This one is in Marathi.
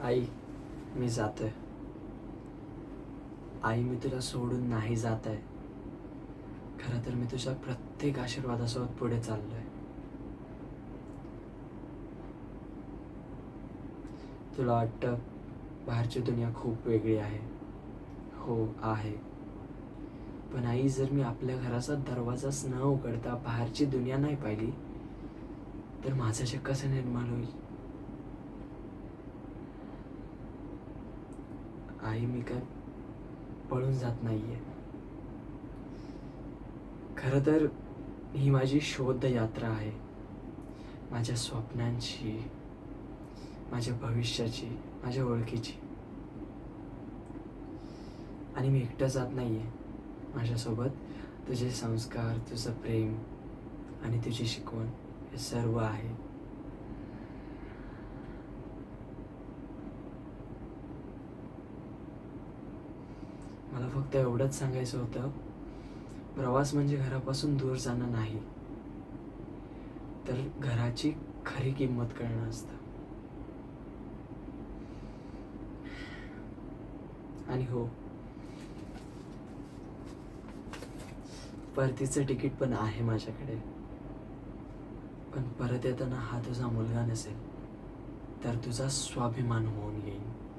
आई, मी जातोय. आई, मी तुला सोडून नाही जात आहे. खरं तर मी तुझ्या प्रत्येक आशीर्वादासोबत पुढे चाललोय. तुला वाटतं बाहेरची दुनिया खूप वेगळी आहे. हो, आहे. पण आई, जर मी आपल्या घराचा दरवाजाच न उघडता बाहेरची दुनिया नाही पाहिली तर माझं जग कसं निर्माण होईल? आई, मी काय पळून जात नाहीये. खरं तर ही माझी शोध यात्रा आहे. माझ्या स्वप्नांची, माझ्या भविष्याची, माझ्या ओळखीची. आणि मी एकटं जात नाहीये. माझ्यासोबत तुझे संस्कार, तुझं प्रेम आणि तुझी शिकवण हे सर्व आहे. मला फक्त एवढंच सांगायचं होतं, प्रवास म्हणजे घरापासून दूर जाणं नाही, तर घराची खरी किंमत कळणं असतं. आणि हो, परतीचं तिकीट पण आहे माझ्याकडे. पण परत येताना हा तुझा मुलगा नसेल, तर तुझा स्वाभिमान होऊन येईन.